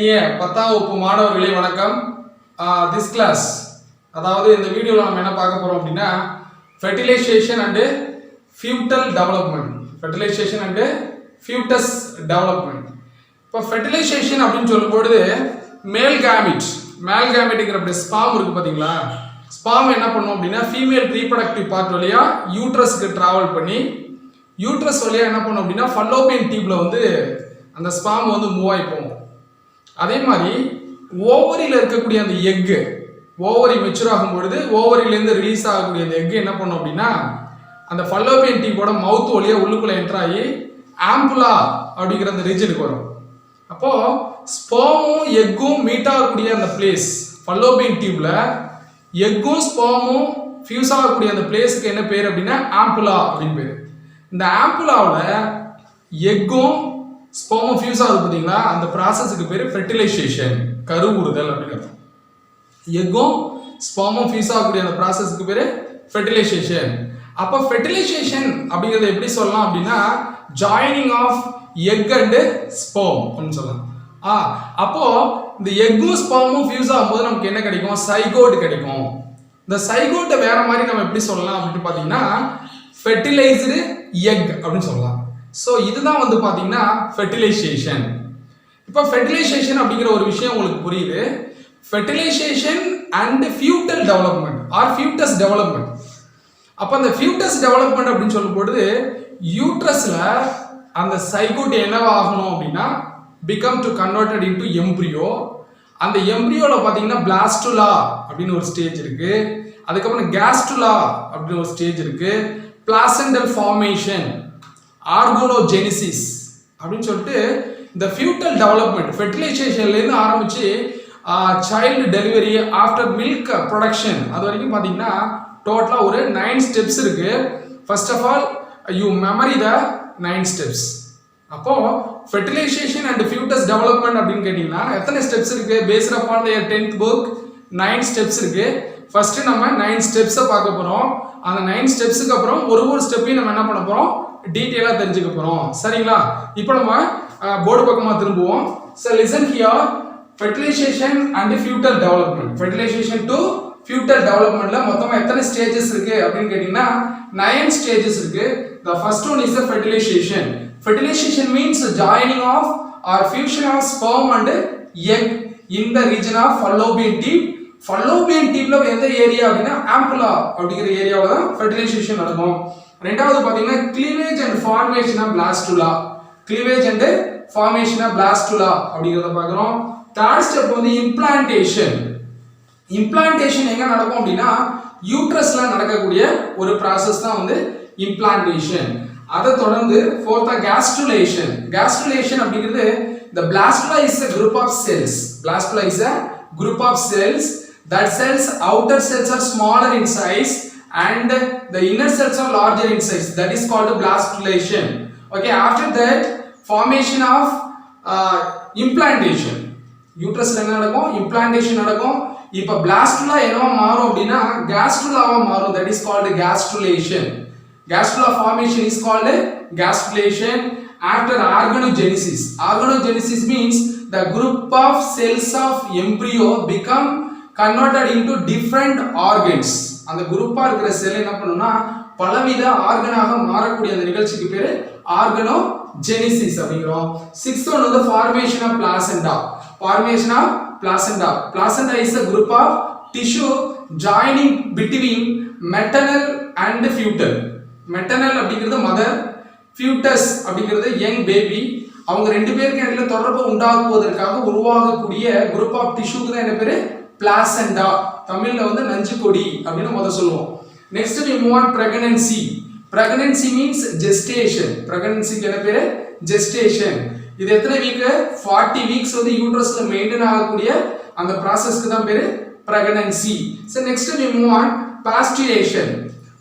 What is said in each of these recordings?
இனிய 10ஆம் வகுப்பு மாணவர்களே வணக்கம். திஸ் கிளாஸ் அதாவது இந்த வீடியோவில் நம்ம என்ன பார்க்க போறோம் அப்படின்னா fertilization and foetal development. Fertilization and foetus development. இப்போ ஃபெர்டிலைசேஷன் அப்படின்னு சொல்லும்போது மேல் கேமெட்ங்கிற அப்படி ஸ்பாம் இருக்கு பார்த்தீங்களா? ஸ்பாம் என்ன பண்ணும் அப்படின்னா ஃபீமேல் ரீப்ரொடக்டிவ் பார்ட் வழியா யூட்ரஸ்க்கு டிராவல் பண்ணி யூட்ரஸ் வழியா என்ன பண்ணும் அப்படின்னா ஃபல்லோபியன் டியூப்ல வந்து அந்த ஸ்பாம் வந்து மூவ் ஆகி போகும். அதே மாதிரி ஓவரியில் இருக்கக்கூடிய அந்த எக்கு ஓவரி மெச்சூர் ஆகும் பொழுது ஓவரியிலேருந்து ரிலீஸ் ஆகக்கூடிய அந்த எக்கு என்ன பண்ணும் அப்படின்னா அந்த ஃபல்லோபியன் டியூபோட மவுத் வழியா உள்ளுக்குள்ள என்டர் ஆகி ஆம்புலா அப்படிங்கிற அந்த ரீஜனுக்கு வரும். அப்போ ஸ்போமும் எக்கும் மீட் ஆகக்கூடிய அந்த பிளேஸ் ஃபல்லோபியன் டியூப்ல எக்கும் ஸ்போமும் ஃபியூஸ் ஆகக்கூடிய அந்த பிளேஸுக்கு என்ன பேர் அப்படின்னா ஆம்புலா அப்படின்னு பேர். இந்த ஆம்புலாவில் எக்கும் ஸ்போமும் ஃபியூஸ் ஆகுது பார்த்தீங்களா? அந்த ப்ராசஸுக்கு பேர் ஃபெர்டிலைசேஷன், கருவுறுதல் அப்படின்னு. எக்கும் ஸ்போமும் ஃபியூஸ் ஆகக்கூடிய அந்த ப்ராசஸுக்கு பேர் ஃபெர்டிலைசேஷன். அப்போ ஃபெர்டிலைசேஷன் அப்படிங்கிறத எப்படி சொல்லலாம் அப்படின்னா ஜாயினிங் ஆஃப் எக் அண்ட் ஸ்போம் அப்படின்னு சொல்லலாம். அப்போ இந்த எக்கும் ஸ்போமும் ஃபியூஸ் ஆகும்போது நமக்கு என்ன கிடைக்கும்? சைகோட் கிடைக்கும். இந்த சைகோட்டை வேற மாதிரி நம்ம எப்படி சொல்லலாம் அப்படின்னு பார்த்தீங்கன்னா ஃபெர்டிலைஸ்டு எக் அப்படின்னு சொல்லலாம். ஸோ இதுதான் வந்து பார்த்தீங்கன்னா ஃபெர்டிலைசேஷன். இப்போ ஃபெர்டிலைசேஷன் அப்படிங்கிற ஒரு விஷயம் உங்களுக்கு புரியுது. Fertilization and foetal development or foetus development. அப்போ அந்த ஃபியூட்டஸ் டெவலப்மெண்ட் அப்படின்னு சொல்லும்போது யூட்ரஸ்ல அந்த சைகோட் என்னவா ஆகணும் அப்படின்னா become to converted into embryo. அந்த எம்ப்ரியோவில் பார்த்தீங்கன்னா பிளாஸ்டுலா அப்படின்னு ஒரு ஸ்டேஜ் இருக்கு. அதுக்கப்புறம் கேஸ்டுலா அப்படின்னு ஒரு ஸ்டேஜ் இருக்கு. பிளாசெண்டல் ஃபார்மேஷன், ஆர்கனோஜெனிசிஸ் அப்படின்னு சொல்லிட்டு இந்த ஃபியூட்டல் டெவலப்மெண்ட் ஃபெர்டிலைசேஷன்லேருந்து ஆரம்பிச்சு child delivery after milk production அது வரைக்கும் பார்த்தீங்கன்னா டோட்டலாக ஒரு 9 ஸ்டெப்ஸ் இருக்கு. First of all you memory the 9 steps. அப்போ ஃபெர்டிலைசேஷன் அண்ட் ஃபியூட்டஸ் டெவலப்மெண்ட் அப்படின்னு கேட்டிங்கன்னா எத்தனை ஸ்டெப்ஸ் இருக்கு? Based upon the 10th book 9 steps இருக்கு. ஃபர்ஸ்ட் நம்ம 9 ஸ்டெப்ஸை பார்க்க போறோம். அந்த 9 ஸ்டெப்ஸுக்கு அப்புறம் ஒரு ஸ்டெப்பையும் நம்ம என்ன பண்ண போறோம்? டீட்டெயிலாக தெரிஞ்சுக்க போறோம். சரிங்களா? இப்போ நம்ம போர்டு பக்கமாக திரும்புவோம். So listen here. Fertilization and foetal development. Fertilization to foetal டெவலப்மெண்ட்ல மொத்தமாக எத்தனை ஸ்டேஜஸ் இருக்கு அப்படின்னு கேட்டீங்கன்னா 9 ஸ்டேஜஸ் இருக்கு. The first one is the fertilization. Fertilization means joining of or fusion of sperm and egg in the region of fallopian tube. Fallopian tubeல எந்த area அப்படின்னா ஆம்புலா அப்படிங்கிற ஏரியாவில் தான் ஃபெர்டிலைசேஷன் நடக்கும். ரெண்டாவது பார்த்தீங்கன்னா cleavage and formation of blastula. Cleavage and formation of blastula அப்படிங்கிறத பார்க்குறோம். தேர்ட் ஸ்டெப் வந்து இம்ப்ளான்டேஷன். இம்ப்ளான்டேஷன் எங்க நடக்கும் அப்படின்னா யூட்ரஸ்ல நடக்கக்கூடிய ஒரு ப்ராசஸ் தான் வந்து இம்ப்ளான்டேஷன். அதை தொடர்ந்து ஃபோர்த்தா கேஸ்ட்ருலேஷன். கேஸ்ட்ருலேஷன் அப்படிங்கிறது the blastula is a group of cells. Blastula is a group of cells. That cells outer cells are smaller in size and the inner cells are larger in size. That is called blastulation. Okay, after that formation of implantation. யூட்ரஸ்ல என்ன நடக்கும்? Implantation நடக்கும். இப்போ blastula என்னவா மாறும் அப்படின்னா கேஸ்ட்ருலாவா மாறும். That is called gastrulation. Gastrula formation is called gastrulation. After organogenesis. Organogenesis means the group of cells of embryo become converted into different organs. அந்த குரூப்பா இருக்கிற செல் என்ன பண்ணும்னா பலவித ஆர்கனாக மாறக்கூடிய அந்த நிகழ்ச்சிக்கு பேரு ஆர்கனோஜெனிசிஸ் அப்படிங்கிறோம். 6th one வந்து formation of placenta. Formation of placenta. Placenta is a group of tissue joining between maternal and fetal. Maternal அப்படிங்கிறது மதர், ஃபியூட்டஸ் அப்படிங்கிறது யங் பேபி. அவங்க ரெண்டு பேருக்கு இடையில தொடர்பு உண்டாக்குவதற்காக உருவாகக்கூடிய குரூப் ஆஃப் டிஷ்யூக்கு தான் என்ன பேரு? பிளாசெண்டா. தமிழ்ல வந்து நஞ்சு கொடி அப்படின்னு முதல்ல சொல்லுவோம். Next we move on pregnancy. Pregnancy means gestation. Pregnancyக்கு என்ன பேரு? gestation. இது எத்தனை வீக்? 40 வீக்ஸ் வந்து யூட்ரஸ்ல மெயின்டைன் ஆகக்கூடிய அந்த ப்ராசஸ்க்கு தான் பேரு pregnancy. So next we move on pasteurization.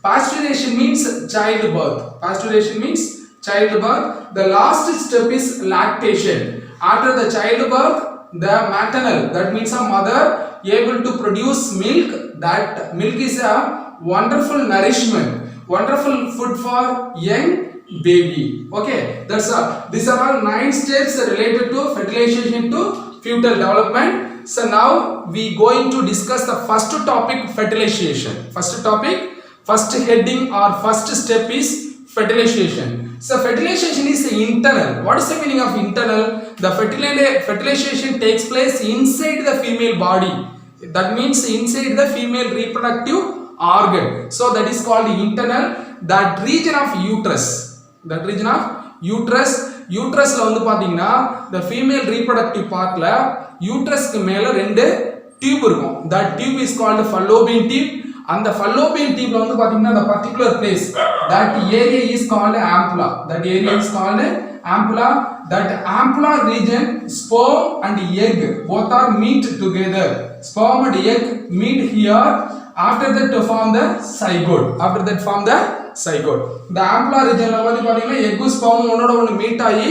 Pasteurization means childbirth. Pasteurization means childbirth. The last step is lactation. After the childbirth, the maternal, that means a mother able to produce milk. That milk is a wonderful nourishment, wonderful food for young baby. Okay, that's all. These are all 9 steps related to fertilization to fetal development. So now we going to discuss the first topic, fertilization. First heading or first step is fertilization. So fertilization is internal. What is the meaning of internal? The fertilization takes place inside the female body. That means inside the female reproductive organ. So that is called internal. That region of uterus. Uterusல வந்து பாத்தீங்கன்னா the female reproductive partல uterusக்கு மேல ரெண்டு tube இருக்கும். That tube is called fallopian tube. And the fallopian tube வந்து பாத்தீங்கன்னா the particular place, that area is called ampulla. That ampulla region, sperm and egg both are meet together. Sperm and egg meet here. After that to form the zygote. The ampulla region ல வந்து பாத்தீங்கன்னா egg sperm ஒண்ணோட ஒண்ணு meet ஆகி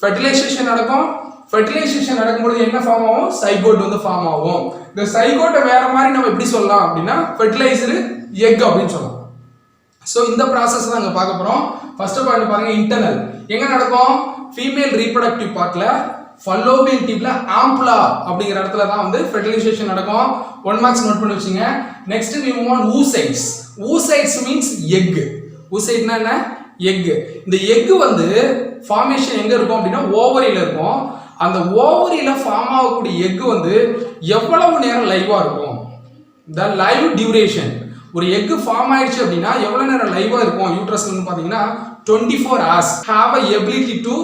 fertilization நடக்கும். fertilization நடக்கும்போது என்ன form ஆகும்? zygote வந்து ஃபார்ம் ஆகும். இந்த zygote வேற மாதிரி நம்ம எப்படி சொல்லலாம் அப்படினா fertilized egg அப்படினு சொல்லலாம். சோ இந்த process தான் நாங்க பார்க்க போறோம். ஃபர்ஸ்ட் பாயிண்ட் பாருங்க, இன்டர்னல். எங்க நடக்கும்? ஃபீமேல் ரீப்ரொடக்டிவ் பார்ட்ல fallopian tube ல ampulla அப்படிங்கற இடத்துல தான் வந்து fertilization நடக்கும். 1 மார்க்ஸ் நோட் பண்ணி வச்சுங்க. Next we move on oocytes. oocytes means egg. oocyte னா என்ன? egg. இந்த egg வந்து formation எங்க இருக்கும் அப்படினா ஓவரியில இருக்கும். அந்த ஓவரியில ஃபார்ம் ஆகக்கூடிய egg வந்து எவ்வளவு நேரம் லைவா இருக்கும்? the live duration. ஒரு egg ஃபார்ம் ஆயிடுச்சு அப்படினா எவ்வளவு நேரம் லைவா இருக்கும் யூட்ரஸ்ல பாத்தீங்கன்னா 24 hours have a ability to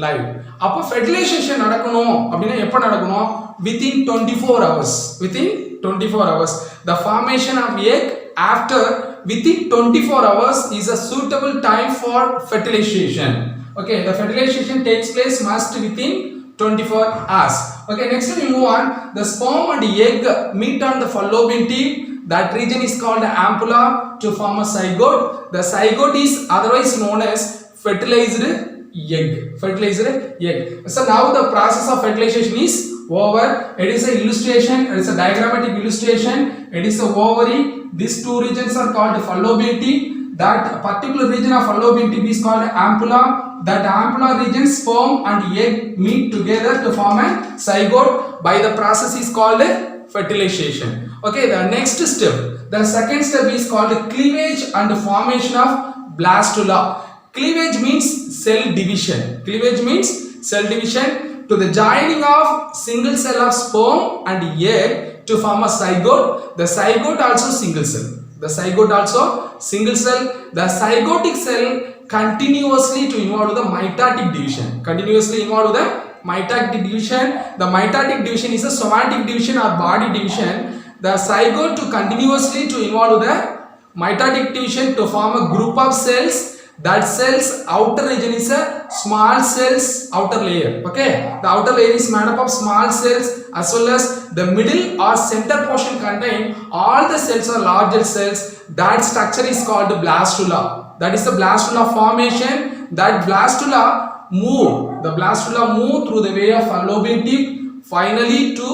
live. அப்ப fertilization நடக்கணும் அப்படினா எப்ப நடக்கணும்? within 24 hours. The formation of egg after within 24 hours is a suitable time for fertilization. Okay, the fertilization takes place must within 24 hours. Okay, next we move on. The sperm and egg meet on the fallopian tube. That region is called ampulla to form a zygote. The zygote is otherwise known as fertilized egg. So now the process of fertilization is over. It is a illustration. It is a diagrammatic illustration. It is a ovary. These two regions are called fallopian tube. That particular region of fallopian tube is called ampulla. That ampulla region, sperm and egg meet together to form a zygote. By the process is called fertilization. Okay, the next step, the second step is called cleavage and formation of blastula. Cleavage means cell division. To the joining of single cell of sperm and egg to form a zygote. The zygote also single cell. The zygotic cell continuously to involve the mitotic division. The mitotic division is a somatic division or body division. The zygote to continuously to involve the mitotic division to form a group of cells. That cells outer region is a small cells outer layer. Okay, the outer layer is made up of small cells, as well as the middle or center portion contain all the cells or larger cells. That structure is called blastula. That is the blastula formation. That blastula move through the way of fallopian tube finally to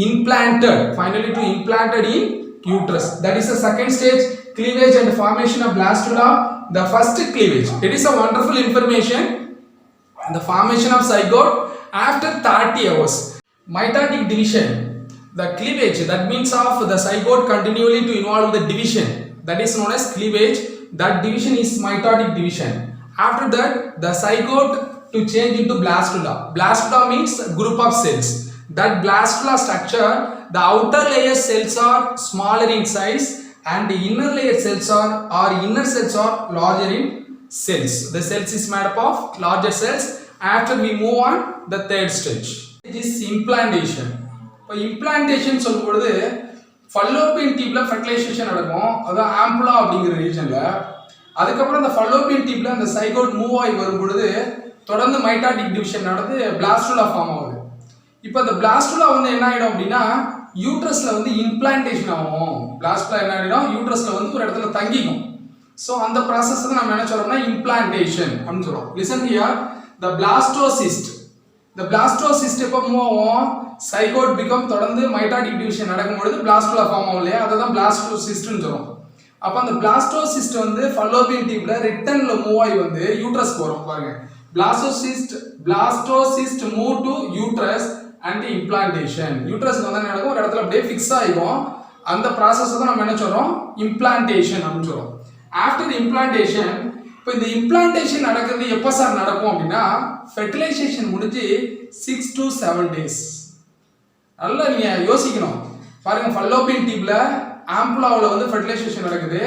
implanted in uterus. That is the second stage, cleavage and formation of blastula. The first cleavage, it is a wonderful information. The formation of zygote after 30 hours. Mitotic division, the cleavage, that means of the zygote continually to involve the division, that is known as cleavage. That division is mitotic division. After that, the zygote to change into blastula. Blastula means group of cells. That blastula structure, the outer layer cells are smaller in size and the inner layer cells are larger in cells. The cells is made up of larger cells. After we move on the third stage, it is implantation. Implantation சொல்லும்போது fallopian tube ல fertilization நடக்கும். அது ampulla அப்படிங்கிற ரீஜன்ல. அதுக்கு அப்புறம் அந்த fallopian tube ல அந்த zygote மூவ் ஆகி வரும்போது தொடர்ந்து mitotic division நடந்து blastula ஃபார்ம் ஆகுது. இப்போ அந்த blastula வந்து என்ன ஆயிடும் அப்படினா யூட்ரஸ்ல வந்து implantation ஆகும். blastula என்ன ஆயிடும்? யூட்ரஸ்ல வந்து ஒரு இடத்துல தங்கிக்கும். சோ அந்த process தான் நாம என்ன சொல்றோம்னா implantation அப்படினு சொல்றோம். Listen here, the blastocyst எப்போ மூவ் ஆகும்? zygote become தொடர்ந்து mitotic division நடக்கும்போது blastula ஃபார்ம் ஆகும் இல்லையா? அதான் blastocyst னு சொல்றோம். அப்ப அந்த blastocyst வந்து fallopian tube ல ரிட்டர்ன்ல மூவ் ஆகி வந்து யூட்ரஸ்க்கு வரும் பாருங்க. blastocyst move to uterus and implantation. Uterus வந்து என்ன நடக்கும், ஒரு இடத்துல அப்படியே ஃபிக்ஸ் ஆயிடும். அந்த process தான் நம்ம என்ன சொல்றோம், implantation அப்படின்னு சொல்றோம். After the implantation, இப்போ இந்த implantation நடக்கிறது எப்போ சார் நடக்கும் அப்படின்னா fertilization முடிஞ்சு 6 to 7 days. நல்லா நீங்க யோசிக்கணும். பாருங்க, fallopian tubeல ஆம்புலாவில் வந்து fertilization நடக்குது.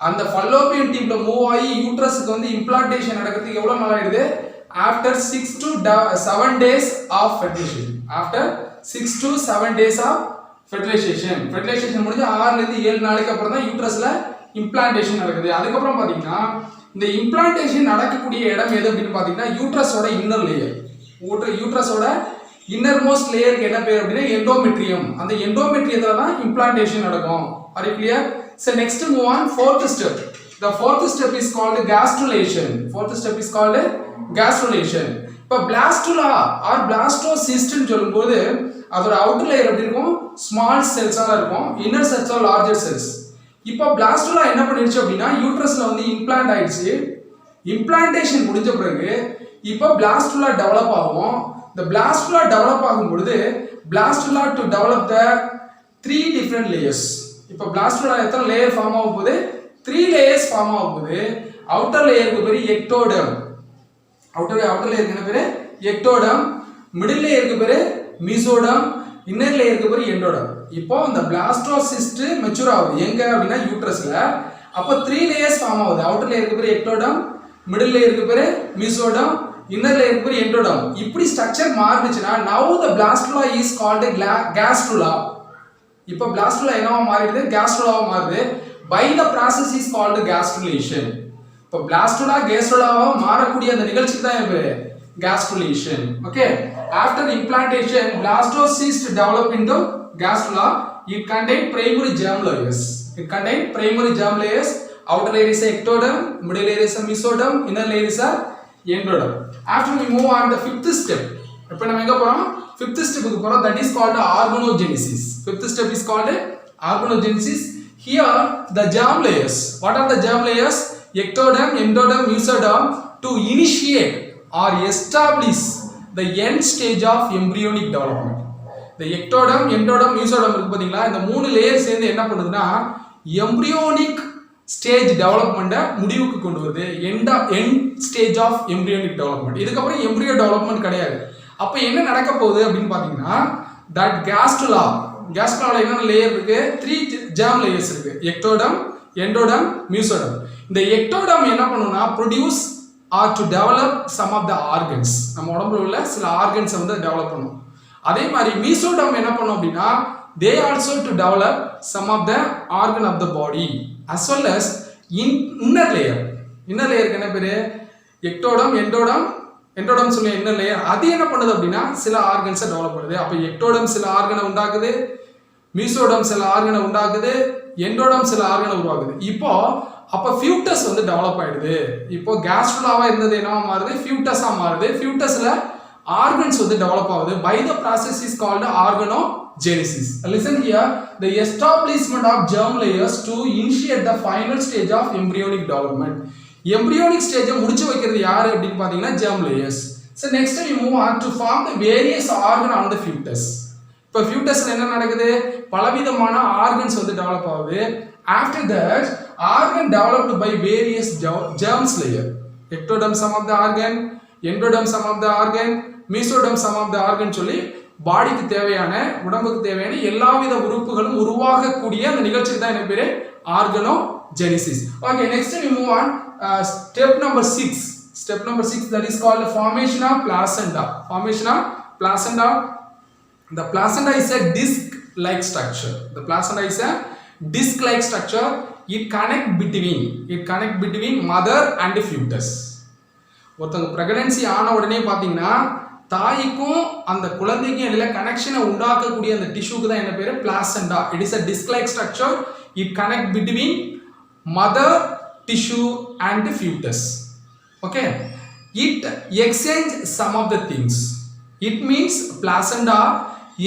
அந்த fallopian tubeல மூவ் ஆகி யூட்ரஸ்க்கு வந்து implantation நடக்கிறதுக்கு எவ்வளவு நாள் ஆயிடுது? After 6 to 7 days of fertilization. After 6 to 7 days of fertilization. Fertilization முடிஞ்சு 6 ல இருந்து 7 நாளைக்கு அப்புறம் தான் யூட்ரஸ்ல implantation நடக்குது. அதுக்கு அப்புறம் பாத்தீங்கன்னா இந்த implantation நடக்கக்கூடிய இடம் எது அப்படின்னு பாத்தீங்கன்னா யூட்ரஸோட இன்னர் லேயர். யூட்ரஸோட இன்னர்மோஸ்ட் லேயருக்கு என்ன பேர் அப்படின்னா எண்டோமெட்ரியம். அந்த எண்டோமெட்ரியத்துல தான் implantation நடக்கும். Are you clear? So next move on, fourth step. The fourth step is called gastrulation. Fourth step is called gastrulation. இப்போ blastula or blastocyst ன்னு சொல்லும்போது அதோட அவுட்டர் லேயர் எப்படி இருக்கும், ஸ்மால் செல்ஸா இருக்கும், inner cells are larger cells. இப்போ blastula என்ன பண்ணிருச்சு அப்படின்னா யூட்ரஸ்ல வந்து இம்ப்ளான்ட் ஆயிடுச்சு. இம்ப்ளான்டேஷன் முடிஞ்ச பிறகு இப்போ blastula டெவலப் ஆகும். இந்த blastula டெவலப் ஆகும் பொழுது blastula to develop the 3 different layers. இப்போ blastula எத்தனை லேயர் ஃபார்ம் ஆக போகுது, 3 லேயர்ஸ் ஃபார்ம் ஆக போகுது. அவுட்டர் லேயருக்கு பேரு எக்டோடர்ம். அவுட்டர் லேயருக்கு என்ன பேரு, எக்டோடர்ம். மிடில் லேயருக்கு பேரு மீசோடர்ம். இன்னர் லேயருக்கு பேரு எண்டோடர்ம். இப்போ இந்த blastocyst மெச்சூர் ஆகுது எங்க அப்படின்னா யூட்ரஸ்ல. அப்போ 3 லேயர்ஸ் ஃபார்ம் ஆகுது. அவுட்டர் லேயருக்கு பேரு எக்டோடர்ம், மிடில் லேயருக்கு பேரு மீசோடர்ம், இன்னர் லேயருக்கு பேரு எண்டோடர்ம். இப்படி structure மாறுச்சுனா now the blastula is called gastrula. இப்போ blastula என்னவா மாறிடுது, gastrula மாறுது. by the process is called gastrulation. இப்போ blastula gastrula மாறக்கூடிய அந்த நிகழ்ச்சிக்கு தான் பேரு gastrulation. okay, after the implantation blastocyst develop into gastrula. It contain primary germ layers. It contain primary germ layers. Outer layer is ectoderm, middle layer is mesoderm, inner layer is endoderm. After we move on the fifth step. இப்போ நம்ம எங்க போறோம், fifth step க்கு போறோம். that is called organogenesis. Fifth step is called organogenesis. Here the germ layers, what are the germ layers, ectoderm, endoderm, mesoderm, to initiate or establish the end stage of embryonic development. The ectoderm, endoderm, mesoderm இருக்கு பாத்தீங்களா, இந்த மூணு layer சேர்ந்து என்ன பண்ணுதுன்னா embryonic stage development முடிவுக்கு கொண்டு வருது. end stage of embryonic development. இதுக்கு அப்புறம் embryo development கிடையாது. அப்ப என்ன நடக்க போகுது அப்படின்னு பாத்தீங்கன்னா that gastrula என்ன லேயர் இருக்கு, 3 germ layers இருக்கு, ectoderm, endoderm, mesoderm. இந்த ectoderm என்ன பண்ணும்னா produce or to develop some of the organs. நம்ம உடம்புல உள்ள சில ஆர்கன்ஸ் வந்து டெவலப் பண்ணும். அதே மாதிரி mesoderm என்ன பண்ணும் அப்படின்னா they also to develop some of the organ of the body as well as inner layer. inner layer என்ன பேரு, ectoderm, endoderm சொல்லி inner layer. அது என்ன பண்ணுது அப்படின்னா சில ஆர்கன்ஸை டெவலப் பண்ணுது. அப்ப ectoderm சில ஆர்கனை உண்டாக்குது, mesoderm சில ஆர்கனை உண்டாக்குது, endoderm சில ஆர்கனை உருவாக்குது. இப்போ அப்ப ஃபியூட்டஸ் வந்து டெவலப் ஆயிடுது. இப்போ gastrulaவா இருந்தது என்னவா மாறுது, ஃபியூட்டஸா மாறுது. ஃபியூட்டஸ்ல ஆர்கன்ஸ் வந்து டெவலப் ஆகுது. by the process is called organogenesis. Listen here, the establishment of germ layers to initiate the final stage of embryonic development. embryonic stage முடிச்சு வைக்கிறது யாரு அப்படின்னு பாத்தீங்கன்னா germ layers. So next we move on to form the various organ on the fetus. இப்போ ஃபியூட்டஸ்ல என்ன நடக்குது, பலவிதமான organs வந்து டெவலப் ஆகுது. after that organ developed by various germs layer. ectoderm some of the organ, endoderm some of the organ, mesoderm some of the organ சொல்லி பாடிக்கு தேவையான, உடம்புக்கு தேவையான எல்லாவித உறுப்புகளும் உருவாகக்கூடிய அந்த நிகழ்ச்சிக்கு தான் என்ன பேரு, organogenesis. okay, next we move on, step number 6. Step number 6, that is called formation of placenta. Formation of placenta. The placenta is a disc like structure. The placenta is a disc like structure. It connect between mother and fetus. ஒருத்தங்க pregnancy ஆன உடனே பாத்தீங்கன்னா தாய்க்கும் அந்த குழந்தைக்கும் இடையில கனெக்ஷனை உண்டாக்கக்கூடிய அந்த டிஷ்யூக்கு தான் என்ன பேரு, பிளாசெண்டா. It is a disc like structure. It connect between mother tissue and fetus. okay, it exchange some of the things. It means placenta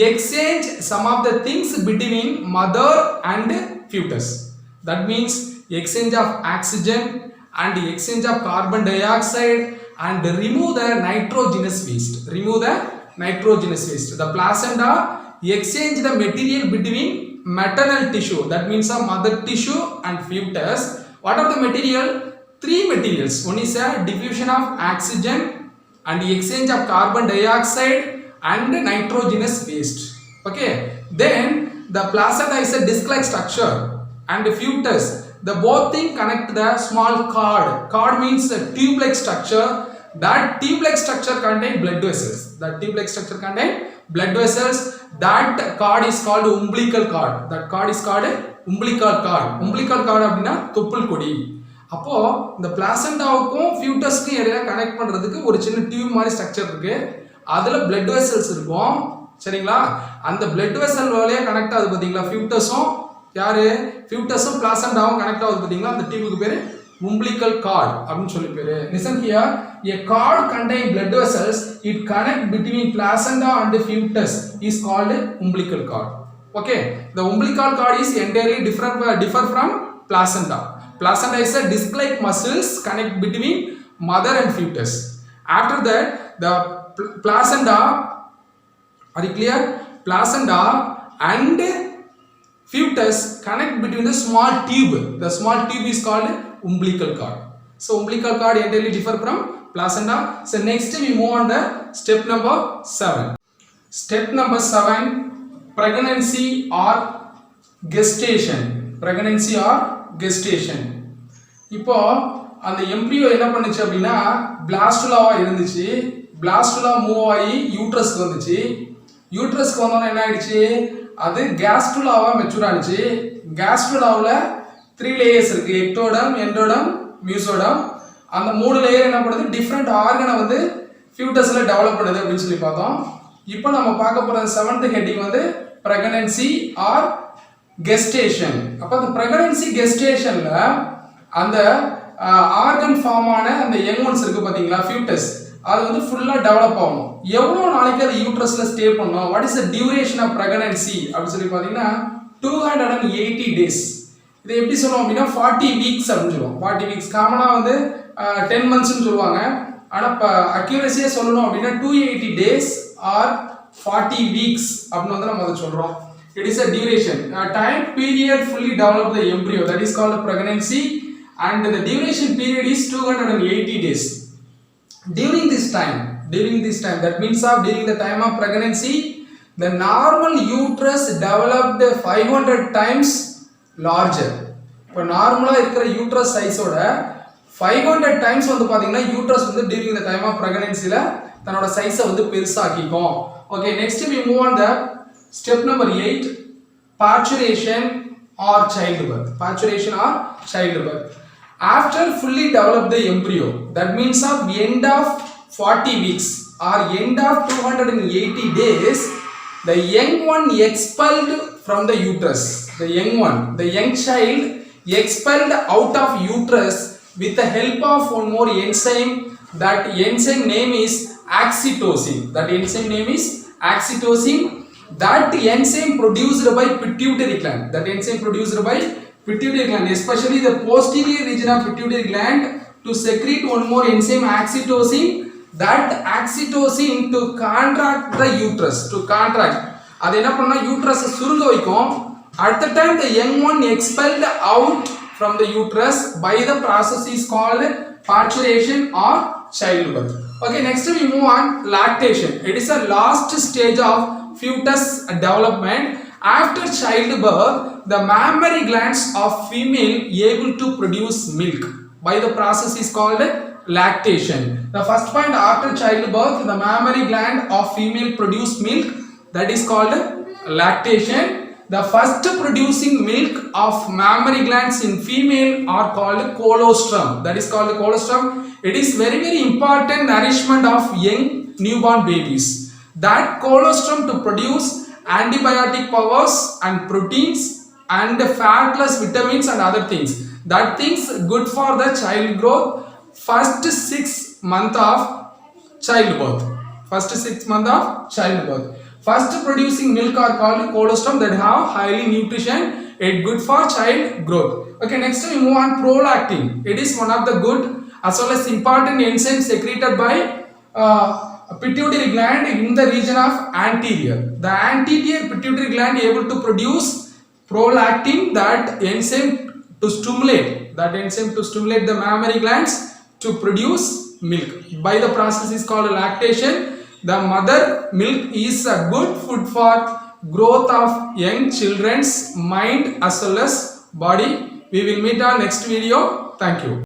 exchange some of the things between mother and fetus. That means exchange of oxygen and exchange of carbon dioxide and remove the nitrogenous waste. Remove the nitrogenous waste. The placenta exchange the material between maternal tissue, that means a mother tissue and fetus. What are the material? Three materials. One is a diffusion of oxygen and the exchange of carbon dioxide and nitrogenous waste. Okay, then the placenta is a disc-like structure and the fetus, the both thing connect the small cord means a tube-like structure. That tube-like structure contain blood vessels. That tube-like structure contain blood vessels. That cord is called umbilical cord. That cord is called umbilical cord. Umbilical cord அப்படினா தொப்புள் கொடி. அப்போ இந்த பிளாசென்டாவுக்கும் ஃபியூட்டஸ்க்கும் இடையில connect பண்றதுக்கு ஒரு சின்ன tube மாதிரி ஸ்ட்ரக்சர் இருக்கு. அதுல blood vessels இருக்கும். சரிங்களா? அந்த blood vessel வழியா கனெக்ட் ஆகுது பாத்தீங்களா? ஃபியூட்டஸும் யாரு? ஃபியூட்டஸும் பிளாசென்டாவும் கனெக்ட் ஆகுது பாத்தீங்களா? அந்த டியூபுக்கு பேரு umbilical cord அப்படினு சொல்லி பேரு. Listen here, a cord contain blood vessels, it connect between placenta and the fetus is called umbilical cord. Okay, the umbilical cord is entirely differ from placenta. Placenta is a disc-like muscles connect between mother and fetus. After that, the placenta, are you clear? Placenta and fetus connect between the small tube. The small tube is called umbilical cord. So umbilical cord entirely differ from placenta. So next we move on the step number 7. Step number 7, pregnancy or gestation. Pregnancy or gestation. இப்போ அந்த embryo என்ன பண்ணுச்சு அப்படின்னா பிளாஸ்டுலாவா இருந்துச்சு. Blastula move ஆகி யூட்ரஸ்க்கு வந்துச்சு. யூட்ரஸ்க்கு வந்தோன்னா என்ன ஆயிடுச்சு? அது கேஸ்ட்ருலாவா மெச்சூர் ஆனிச்சு. கேஸ்ட்ருலாவில் 3 லேயர்ஸ் இருக்கு. Ectoderm, endoderm, mesoderm. அந்த 3 லேயர் என்ன பண்ணுது? டிஃப்ரெண்ட் ஆர்கனை வந்து ஃபியூட்டஸ்ல டெவலப் பண்ணுது அப்படின்னு சொல்லி பார்த்தோம். இப்போ நம்ம பார்க்க போற 7th ஹெட்டிங் வந்து பிரெக்னன்சி ஆர் கெஸ்டேஷன். அப்போ அந்த பிரெக்னன்சி கெஸ்டேஷன்ல அந்த ஆர்கன் ஃபார்ம் ஆன அந்த யங் ஒன்ஸ் இருக்கு பாத்தீங்களா, ஃபியூட்டஸ், அது வந்து ஃபுல்லா டெவலப் ஆகும். எவ்வளவு நாளைக்கு அது யூட்ரஸ்ல ஸ்டே பண்ணும்? What is the duration of pregnancy அப்படின்னு சொல்லி பாத்தீங்கன்னா 280 டேஸ். இதை எப்படி சொல்லுவோம் அப்படின்னா 40 வீக்ஸ் அப்படின்னு சொல்லுவோம். 40 வீக்ஸ் காமனா வந்து 10 மந்த்ஸ்னு சொல்லுவாங்க. ஆனா இப்போ அக்யூரசியா சொல்லணும் அப்படின்னா 280 டேஸ் ஆர் 40 வீக்ஸ் அப்படின்னு வந்து நம்ம அதை சொல்றோம். It is a duration, a time period fully develop the embryo, that is called a pregnancy, and the duration period is 280 days. During this time, that means during the time of pregnancy, the normal uterus developed 500 times larger. இப்போ நார்மலா இருக்கிற uterus சைஸோட 500 times வந்து பாத்தீங்கன்னா uterus வந்து during the time of pregnancy ல தன்னோட சைஸை வந்து பெருசாக்கிக்கும். Okay, next we move on the step number 8, parturition or childbirth. Parturition or childbirth. After fully develop the embryo, that means of end of 40 weeks or end of 280 days, the young one expelled from the uterus. The young child expelled out of uterus with the help of one more enzyme. That enzyme name is oxytocin. That enzyme produced by pituitary gland. Especially the posterior region of pituitary gland to secrete one more enzyme oxytocin. That oxytocin to contract the uterus. அது என்ன பண்ணா uterus சுருங்க வைக்கும். At the time the young one expelled out from the uterus by the process is called parturition or childbirth. Okay, next we move on lactation. It is a last stage of fetus development. After childbirth, the mammary glands of female able to produce milk by the process is called lactation. The first point, after childbirth the mammary gland of female produce milk, that is called lactation. The first producing milk of mammary glands in female are called colostrum. That is called colostrum. It is very important nourishment of young newborn babies. That colostrum to produce antibiotic powers and proteins and fatless vitamins and other things. That things good for the child growth. First 6 months of childbirth. First producing milk are called colostrum, that have highly nutrition, it good for child growth. Okay, next we move on prolactin. It is one of the good as well as important enzymes secreted by pituitary gland in the region of anterior. The anterior pituitary gland able to produce prolactin, that enzyme to stimulate the mammary glands to produce milk. By the process is called lactation. The mother milk is a good food for growth of young children's mind as well as body. We will meet on next video. Thank you.